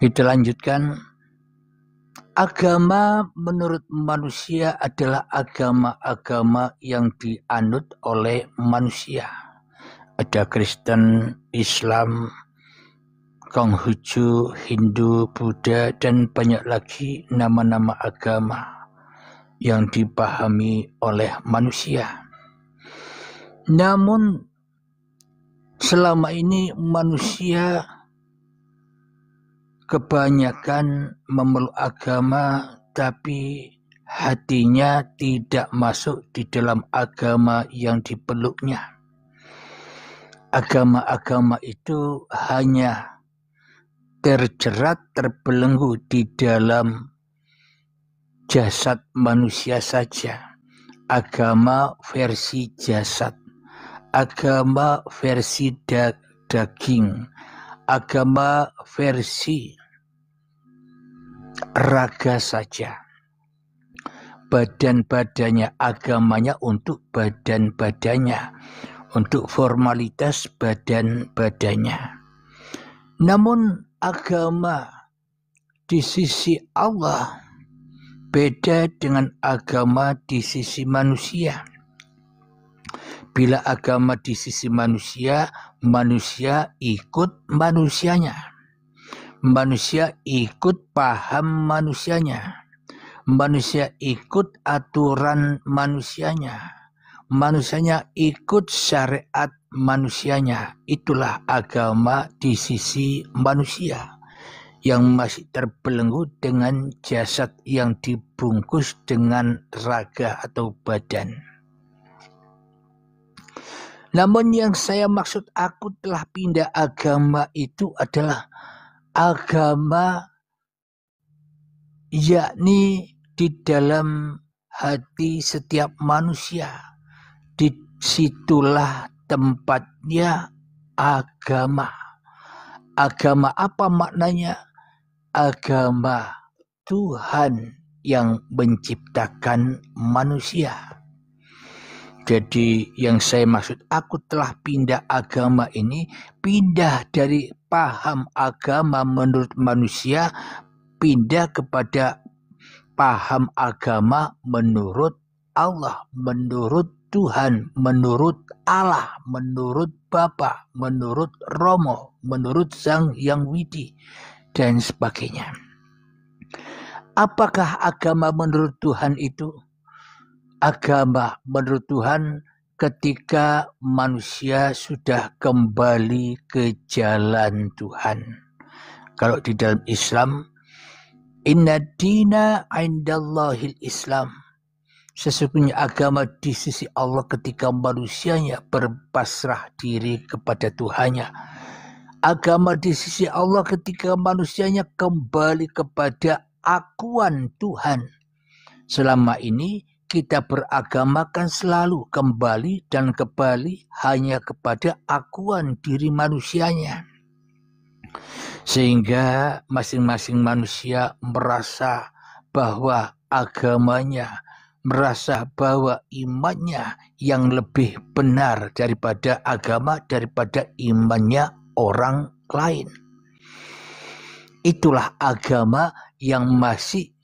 Kita lanjutkan. Agama menurut manusia adalah agama-agama yang dianut oleh manusia. Ada Kristen, Islam, Konghucu, Hindu, Buddha, dan banyak lagi nama-nama agama yang dipahami oleh manusia. Namun selama ini manusia kebanyakan memeluk agama tapi hatinya tidak masuk di dalam agama yang dipeluknya. Agama-agama itu hanya terjerat, terbelenggu di dalam jasad manusia saja. Agama versi jasad, agama versi daging, agama versi raga saja. Badan-badannya, agamanya untuk badan-badannya, untuk formalitas badan-badannya. Namun agama di sisi Allah beda dengan agama di sisi manusia. Bila agama di sisi manusia, manusia ikut manusianya. Manusia ikut paham manusianya. Manusia ikut aturan manusianya. Manusianya ikut syariat manusianya. Itulah agama di sisi manusia yang masih terbelenggu dengan jasad yang dibungkus dengan raga atau badan. Namun yang saya maksud aku telah pindah agama itu adalah agama yakni di dalam hati setiap manusia. Disitulah tempatnya agama. Agama apa maknanya? Agama Tuhan yang menciptakan manusia. Jadi yang saya maksud aku telah pindah agama ini, pindah dari paham agama menurut manusia, pindah kepada paham agama menurut Allah, menurut Tuhan, menurut Allah, menurut Bapa, menurut Romo, menurut Sang Yang Widi, dan sebagainya. Apakah agama menurut Tuhan itu? Agama menurut Tuhan ketika manusia sudah kembali ke jalan Tuhan. Kalau di dalam Islam, inna dina indallahil Islam. Sesungguhnya agama di sisi Allah ketika manusianya berpasrah diri kepada Tuhannya. Agama di sisi Allah ketika manusianya kembali kepada akuan Tuhan. Selama ini kita beragama kan selalu kembali dan kembali hanya kepada akuan diri manusianya. Sehingga masing-masing manusia merasa bahwa agamanya, merasa bahwa imannya yang lebih benar daripada agama, daripada imannya orang lain. Itulah agama yang masih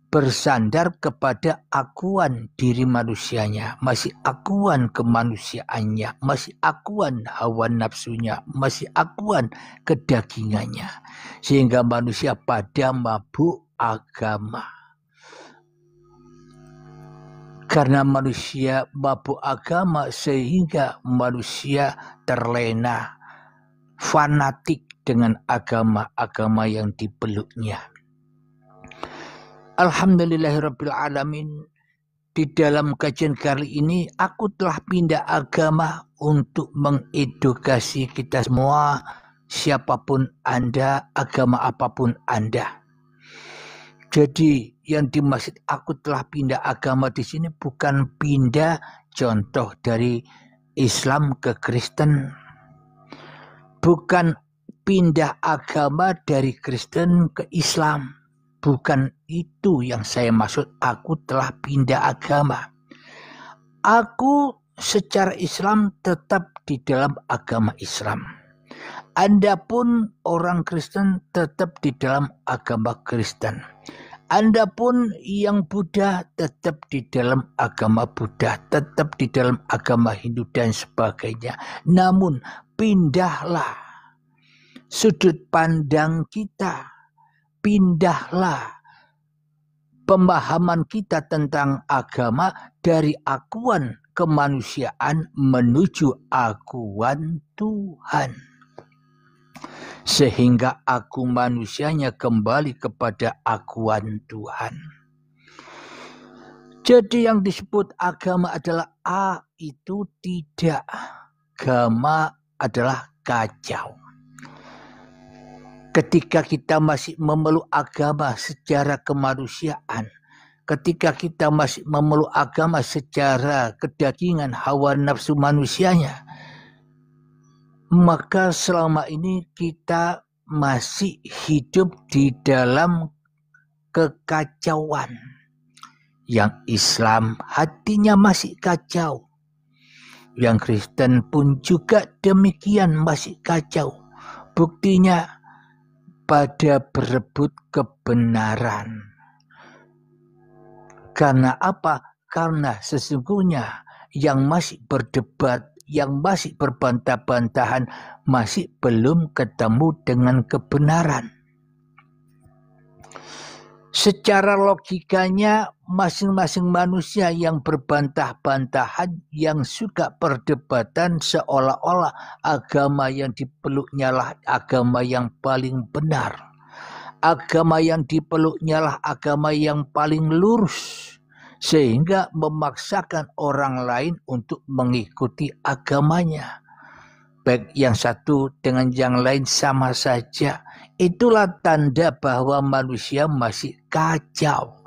bersandar kepada akuan diri manusianya, masih akuan kemanusiaannya, masih akuan hawa nafsunya, masih akuan kedagingannya. Sehingga manusia pada mabuk agama. Karena manusia mabuk agama sehingga manusia terlena, fanatik dengan agama-agama yang dipeluknya. Alhamdulillahirabbil alamin. Di dalam kajian kali ini aku telah pindah agama untuk mengedukasi kita semua, siapapun Anda, agama apapun Anda. Jadi yang dimaksud aku telah pindah agama di sini bukan pindah contoh dari Islam ke Kristen. Bukan pindah agama dari Kristen ke Islam. Bukan itu yang saya maksud aku telah pindah agama. Aku secara Islam tetap di dalam agama Islam. Anda pun orang Kristen tetap di dalam agama Kristen. Anda pun yang Buddha tetap di dalam agama Buddha, tetap di dalam agama Hindu dan sebagainya. Namun pindahlah sudut pandang kita, pindahlah pemahaman kita tentang agama dari akuan kemanusiaan menuju akuan Tuhan. Sehingga aku manusianya kembali kepada akuan Tuhan. Jadi yang disebut agama adalah A itu tidak. Agama adalah kacau. Ketika kita masih memeluk agama secara kemanusiaan, ketika kita masih memeluk agama secara kedagingan hawa nafsu manusianya, maka selama ini kita masih hidup di dalam kekacauan. Yang Islam hatinya masih kacau. Yang Kristen pun juga demikian masih kacau. Buktinya pada berebut kebenaran. Karena apa? Karena sesungguhnya yang masih berdebat, yang masih berbantah-bantahan masih belum ketemu dengan kebenaran. Secara logikanya masing-masing manusia yang berbantah-bantahan, yang suka perdebatan seolah-olah agama yang dipeluknya lah agama yang paling benar. Agama yang dipeluknya lah agama yang paling lurus. Sehingga memaksakan orang lain untuk mengikuti agamanya. Baik yang satu dengan yang lain sama saja. Itulah tanda bahwa manusia masih kacau.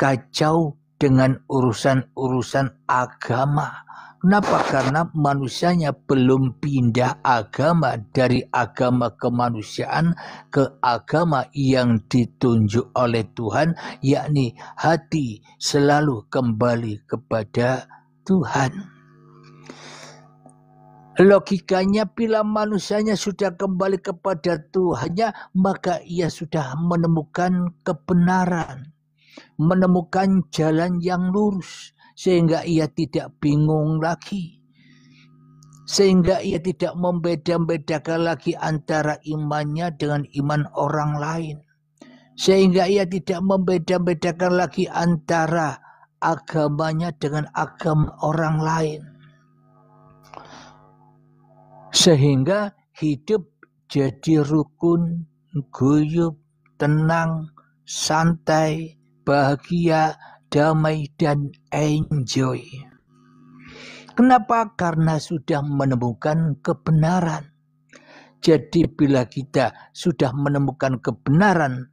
Kacau dengan urusan-urusan agama. Kenapa? Karena manusianya belum pindah agama dari agama kemanusiaan ke agama yang ditunjuk oleh Tuhan, yakni hati selalu kembali kepada Tuhan. Logikanya bila manusianya sudah kembali kepada Tuhannya, maka ia sudah menemukan kebenaran, menemukan jalan yang lurus. Sehingga ia tidak bingung lagi. Sehingga ia tidak membeda-bedakan lagi antara imannya dengan iman orang lain. Sehingga ia tidak membeda-bedakan lagi antara agamanya dengan agama orang lain. Sehingga hidup jadi rukun, guyup, tenang, santai, bahagia, damai dan enjoy. Kenapa? Karena sudah menemukan kebenaran. Jadi bila kita sudah menemukan kebenaran,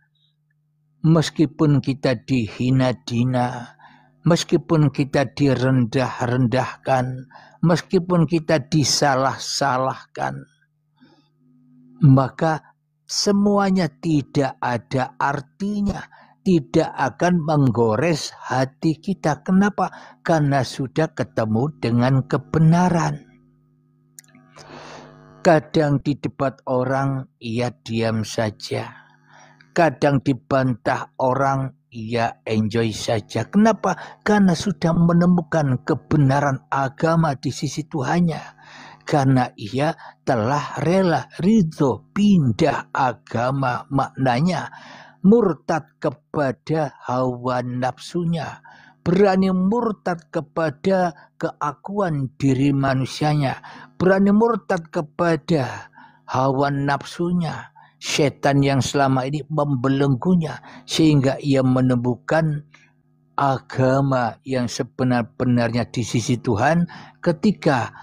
meskipun kita dihina-dina, meskipun kita direndah-rendahkan, meskipun kita disalah-salahkan, maka semuanya tidak ada artinya. Tidak akan menggores hati kita. Kenapa? Karena sudah ketemu dengan kebenaran. Kadang di debat orang, ia diam saja. Kadang dibantah orang, ia enjoy saja. Kenapa? Karena sudah menemukan kebenaran agama di sisi Tuhannya. Karena ia telah rela, ridho, pindah agama. Maknanya murtad kepada hawa nafsunya, berani murtad kepada keakuan diri manusianya, berani murtad kepada hawa nafsunya, setan yang selama ini membelenggunya, sehingga ia menemukan agama yang sebenar-benarnya di sisi Tuhan ketika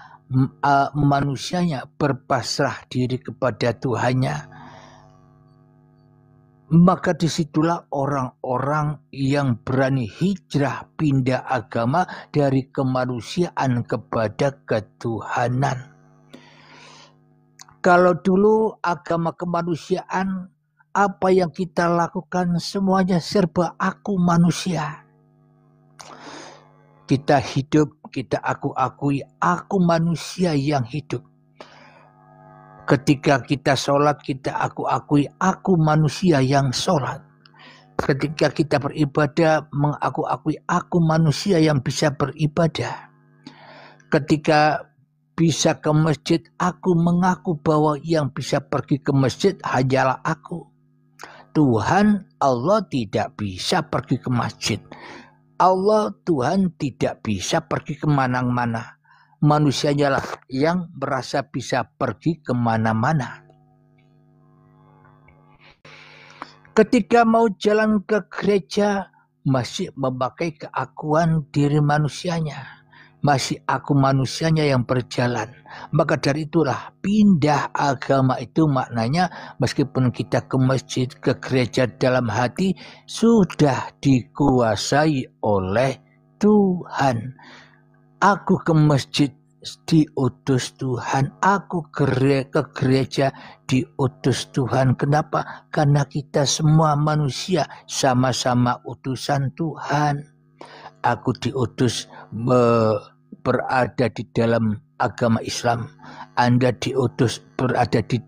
manusianya berpasrah diri kepada Tuhannya. Maka disitulah orang-orang yang berani hijrah pindah agama dari kemanusiaan kepada ketuhanan. Kalau dulu agama kemanusiaan, apa yang kita lakukan semuanya serba aku manusia. Kita hidup, kita akui aku manusia yang hidup. Ketika kita sholat, kita akui aku manusia yang sholat. Ketika kita beribadah, mengaku-akui aku manusia yang bisa beribadah. Ketika bisa ke masjid, aku mengaku bahwa yang bisa pergi ke masjid hanyalah aku. Tuhan Allah tidak bisa pergi ke masjid. Allah Tuhan tidak bisa pergi kemana-mana. Manusianya lah yang merasa bisa pergi kemana-mana. Ketika mau jalan ke gereja, masih memakai keakuan diri manusianya. Masih aku manusianya yang berjalan. Maka dari itulah pindah agama itu maknanya meskipun kita ke masjid, ke gereja dalam hati sudah dikuasai oleh Tuhan. Aku ke masjid diutus Tuhan, aku ke gereja diutus Tuhan. Kenapa? Karena kita semua manusia sama-sama utusan Tuhan. Aku diutus berada di dalam agama Islam, Anda diutus berada di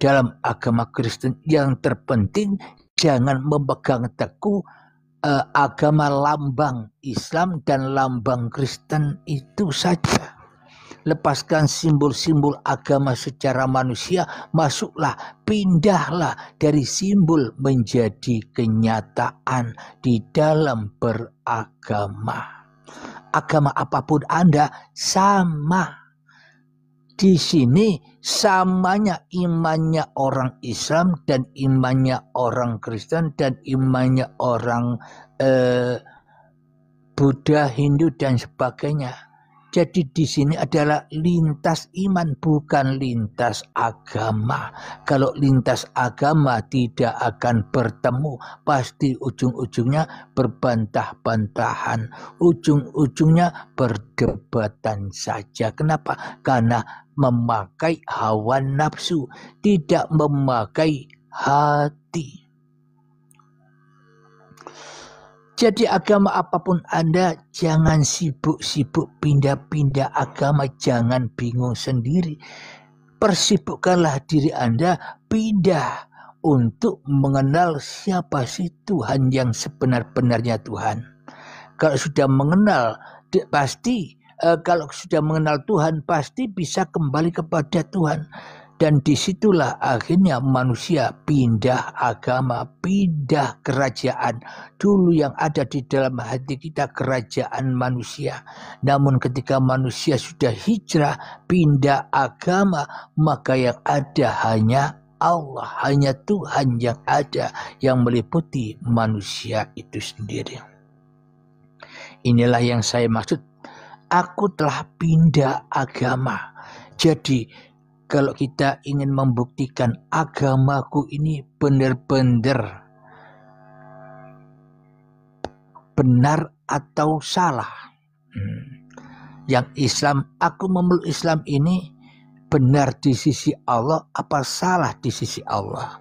dalam agama Kristen. Yang terpenting jangan memegang teguh agama lambang Islam dan lambang Kristen itu saja. Lepaskan simbol-simbol agama secara manusia, masuklah, pindahlah dari simbol menjadi kenyataan di dalam beragama. Agama apapun Anda sama. Di sini samanya imannya orang Islam dan imannya orang Kristen dan imannya orang Buddha, Hindu dan sebagainya. Jadi di sini adalah lintas iman, bukan lintas agama. Kalau lintas agama tidak akan bertemu, pasti ujung-ujungnya berbantah-bantahan, ujung-ujungnya berdebatan saja. Kenapa? Karena memakai hawa nafsu, tidak memakai hati. Jadi agama apapun Anda, jangan sibuk-sibuk pindah-pindah agama, jangan bingung sendiri. Persibukkanlah diri Anda pindah untuk mengenal siapa sih Tuhan yang sebenar-benarnya Tuhan. Kalau sudah mengenal, kalau sudah mengenal Tuhan, pasti bisa kembali kepada Tuhan. Dan disitulah akhirnya manusia pindah agama, pindah kerajaan. Dulu yang ada di dalam hati kita kerajaan manusia. Namun ketika manusia sudah hijrah, pindah agama, maka yang ada hanya Allah, hanya Tuhan yang ada, yang meliputi manusia itu sendiri. Inilah yang saya maksud. Aku telah pindah agama. Jadi kalau kita ingin membuktikan agamaku ini benar-benar benar atau salah. Yang Islam, aku memeluk Islam ini benar di sisi Allah apa salah di sisi Allah.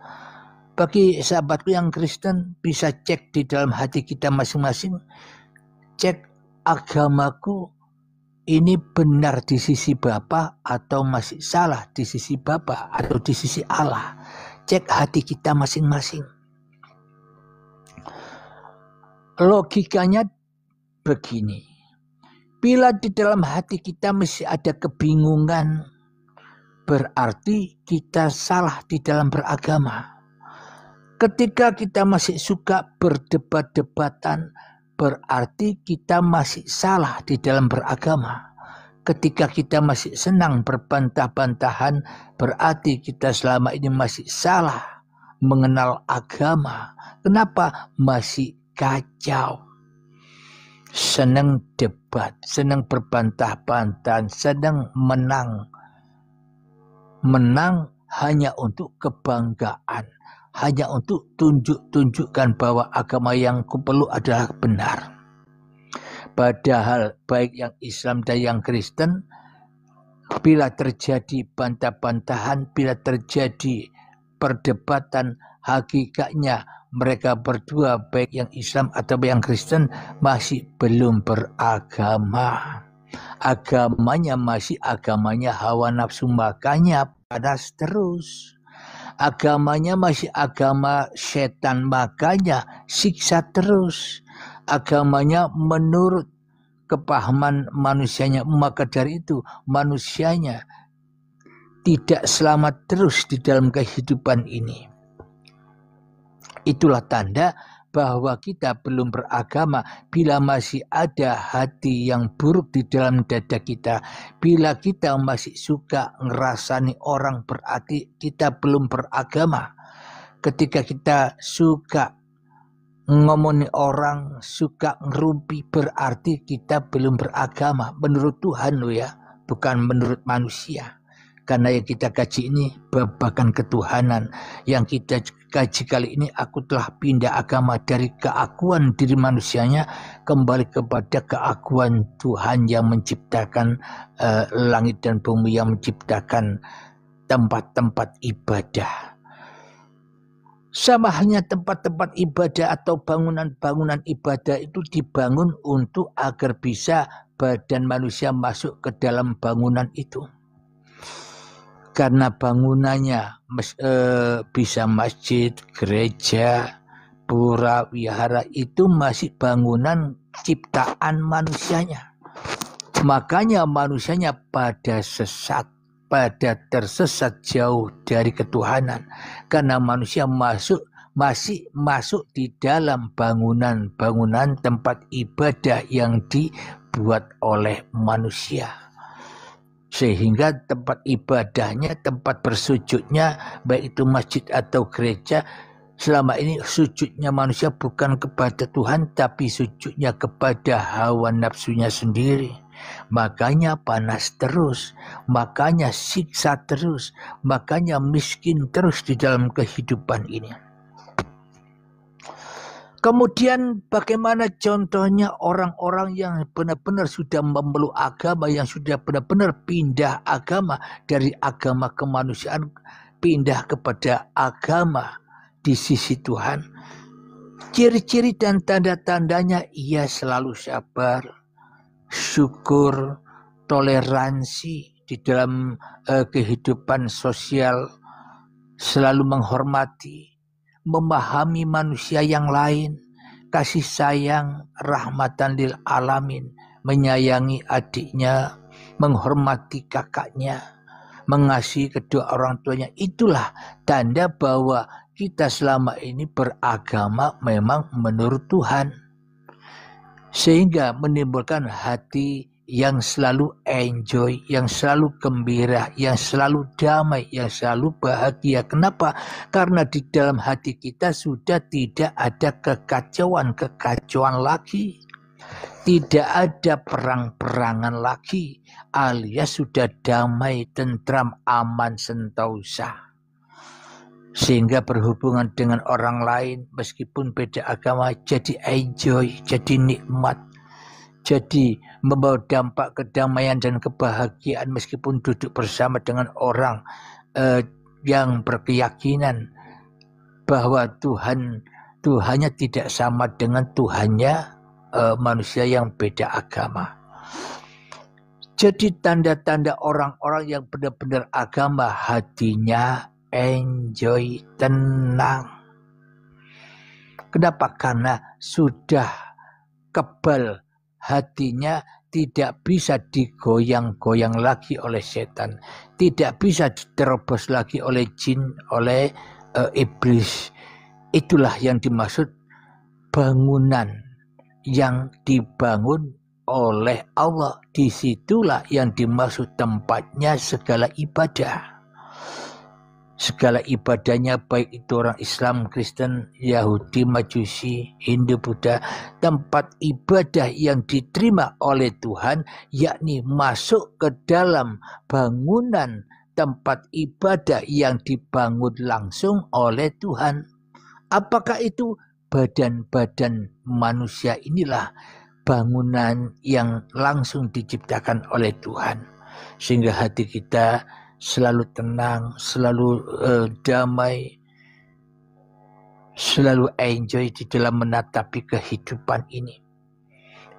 Bagi sahabatku yang Kristen bisa cek di dalam hati kita masing-masing. Cek agamaku ini benar di sisi Bapa atau masih salah di sisi Bapa atau di sisi Allah. Cek hati kita masing-masing. Logikanya begini. Bila di dalam hati kita masih ada kebingungan, berarti kita salah di dalam beragama. Ketika kita masih suka berdebat-debatan, berarti kita masih salah di dalam beragama. Ketika kita masih senang berbantah-bantahan, berarti kita selama ini masih salah mengenal agama. Kenapa? Masih kacau. Senang debat, senang berbantah-bantahan, senang menang. Menang hanya untuk kebanggaan. Hanya untuk tunjukkan bahwa agama yang kupeluk adalah benar. Padahal baik yang Islam dan yang Kristen, bila terjadi bantah-bantahan, bila terjadi perdebatan, hakikatnya mereka berdua baik yang Islam atau yang Kristen masih belum beragama. Agamanya masih agamanya hawa nafsu, makanya panas terus. Agamanya masih agama setan, makanya siksa terus. Agamanya menurut kepahaman manusianya, maka dari itu manusianya tidak selamat terus di dalam kehidupan ini. Itulah tanda bahwa kita belum beragama bila masih ada hati yang buruk di dalam dada kita. Bila kita masih suka ngerasani orang, berarti kita belum beragama. Ketika kita suka ngomongin orang, suka ngerumpi, berarti kita belum beragama menurut Tuhan loh ya, bukan menurut manusia. Karena yang kita kaji ini babakan ketuhanan. Yang kita kaji kali ini, aku telah pindah agama dari keakuan diri manusianya kembali kepada keakuan Tuhan yang menciptakan langit dan bumi, yang menciptakan tempat-tempat ibadah. Sama halnya tempat-tempat ibadah atau bangunan-bangunan ibadah itu dibangun untuk agar bisa badan manusia masuk ke dalam bangunan itu. Karena bangunannya bisa masjid, gereja, pura, wihara, itu masih bangunan ciptaan manusianya. Makanya manusianya pada sesat, pada tersesat jauh dari ketuhanan. Karena manusia masih masuk di dalam bangunan-bangunan tempat ibadah yang dibuat oleh manusia. Sehingga tempat ibadahnya, tempat bersujudnya, baik itu masjid atau gereja, selama ini sujudnya manusia bukan kepada Tuhan, tapi sujudnya kepada hawa nafsunya sendiri. Makanya panas terus, makanya siksa terus, makanya miskin terus di dalam kehidupan ini. Kemudian bagaimana contohnya orang-orang yang benar-benar sudah memeluk agama, yang sudah benar-benar pindah agama dari agama kemanusiaan, pindah kepada agama di sisi Tuhan. Ciri-ciri dan tanda-tandanya, ia selalu sabar, syukur, toleransi di dalam kehidupan sosial, selalu menghormati, memahami manusia yang lain, kasih sayang, rahmatan lil alamin, menyayangi adiknya, menghormati kakaknya, mengasihi kedua orang tuanya. Itulah tanda bahwa kita selama ini beragama memang menurut Tuhan. Sehingga menimbulkan hati yang selalu enjoy, yang selalu gembira, yang selalu damai, yang selalu bahagia. Kenapa? Karena di dalam hati kita sudah tidak ada kekacauan lagi. Tidak ada perang-perangan lagi, alias sudah damai, tentram, aman, sentosa. Sehingga berhubungan dengan orang lain meskipun beda agama jadi enjoy, jadi nikmat, jadi membawa dampak kedamaian dan kebahagiaan meskipun duduk bersama dengan orang yang berkeyakinan bahwa Tuhannya tidak sama dengan Tuhannya manusia yang beda agama. Jadi tanda-tanda orang-orang yang benar-benar agama, hatinya enjoy, tenang. Kenapa? Karena sudah kebal hatinya, tidak bisa digoyang-goyang lagi oleh setan, tidak bisa diterobos lagi oleh jin, oleh iblis. Itulah yang dimaksud bangunan yang dibangun oleh Allah. Disitulah yang dimaksud tempatnya segala ibadah. Segala ibadahnya, baik itu orang Islam, Kristen, Yahudi, Majusi, Hindu, Buddha, tempat ibadah yang diterima oleh Tuhan, yakni masuk ke dalam bangunan tempat ibadah yang dibangun langsung oleh Tuhan. Apakah itu? Badan-badan manusia inilah bangunan yang langsung diciptakan oleh Tuhan. Sehingga hati kita selalu tenang, selalu damai, selalu enjoy di dalam menatapi kehidupan ini.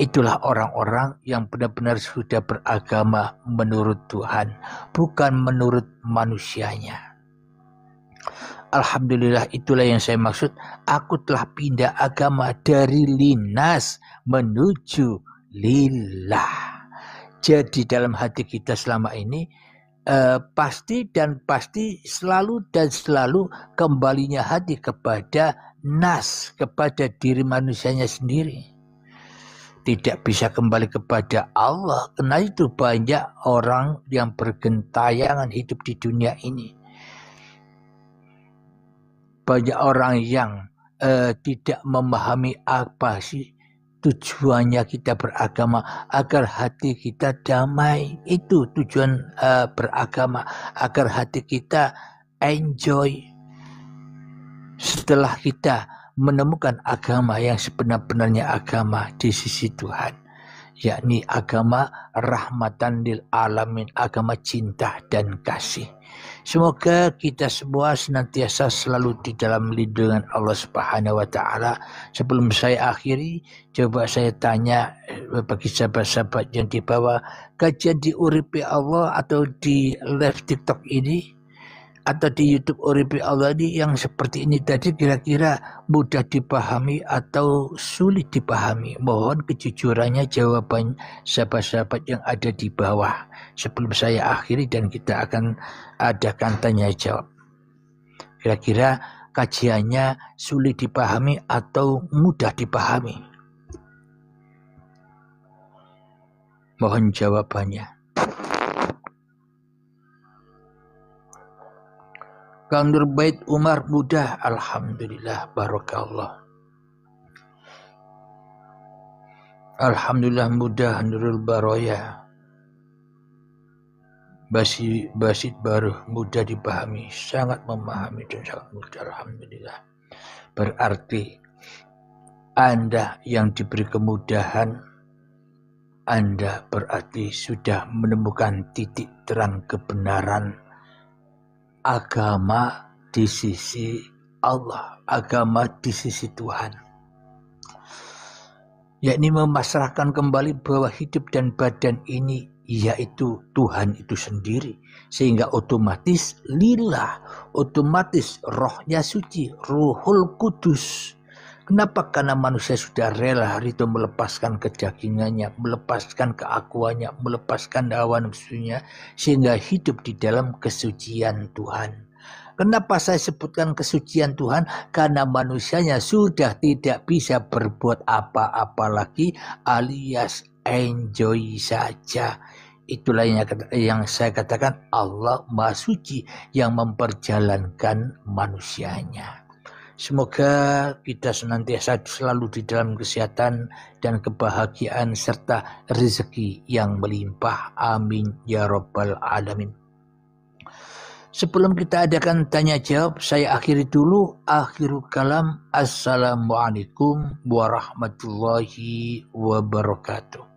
Itulah orang-orang yang benar-benar sudah beragama menurut Tuhan, bukan menurut manusianya. Alhamdulillah, itulah yang saya maksud. Aku telah pindah agama dari linas menuju lillah. Jadi dalam hati kita selama ini pasti selalu kembalinya hati kepada nas, kepada diri manusianya sendiri. Tidak bisa kembali kepada Allah. Karena itu banyak orang yang bergentayangan hidup di dunia ini. Banyak orang yang tidak memahami apa sih tujuannya kita beragama, agar hati kita damai. Itu tujuan beragama, agar hati kita enjoy. Setelah kita menemukan agama yang sebenar-benarnya agama di sisi Tuhan, yakni agama rahmatan lil alamin, agama cinta dan kasih. Semoga kita semua senantiasa selalu di dalam lindungan Allah Subhanahu wa taala. Sebelum saya akhiri, coba saya tanya bagi sahabat-sahabat yang di bawah, kajian di Uripi Allah atau di live TikTok ini atau di YouTube Uripi Allah ini yang seperti ini tadi, kira-kira mudah dipahami atau sulit dipahami? Mohon kejujurannya jawaban sahabat-sahabat yang ada di bawah sebelum saya akhiri dan kita akan adakan tanya jawab. Kira-kira kajiannya sulit dipahami atau mudah dipahami? Mohon jawabannya. Kang Nurbait Umar, mudah, alhamdulillah, barakallah. Alhamdulillah mudah. Nurul Baroya, Basit Baruh, mudah dipahami, sangat memahami dan sangat mudah, alhamdulillah. Berarti Anda yang diberi kemudahan, Anda berarti sudah menemukan titik terang kebenaran agama di sisi Allah, agama di sisi Tuhan, yakni memasrahkan kembali bahwa hidup dan badan ini yaitu Tuhan itu sendiri, sehingga otomatis lillah, otomatis rohnya suci, Ruhul Kudus. Kenapa? Karena manusia sudah rela hari itu melepaskan kedagingannya, melepaskan keakuannya, melepaskan hawa nafsunya, sehingga hidup di dalam kesucian Tuhan. Kenapa saya sebutkan kesucian Tuhan? Karena manusianya sudah tidak bisa berbuat apa-apa lagi, alias enjoy saja. Itulah yang saya katakan Allah Maha Suci yang memperjalankan manusianya. Semoga kita senantiasa selalu di dalam kesehatan dan kebahagiaan serta rezeki yang melimpah. Amin ya rabbal alamin. Sebelum kita adakan tanya jawab, saya akhiri dulu. Akhirul kalam. Assalamualaikum warahmatullahi wabarakatuh.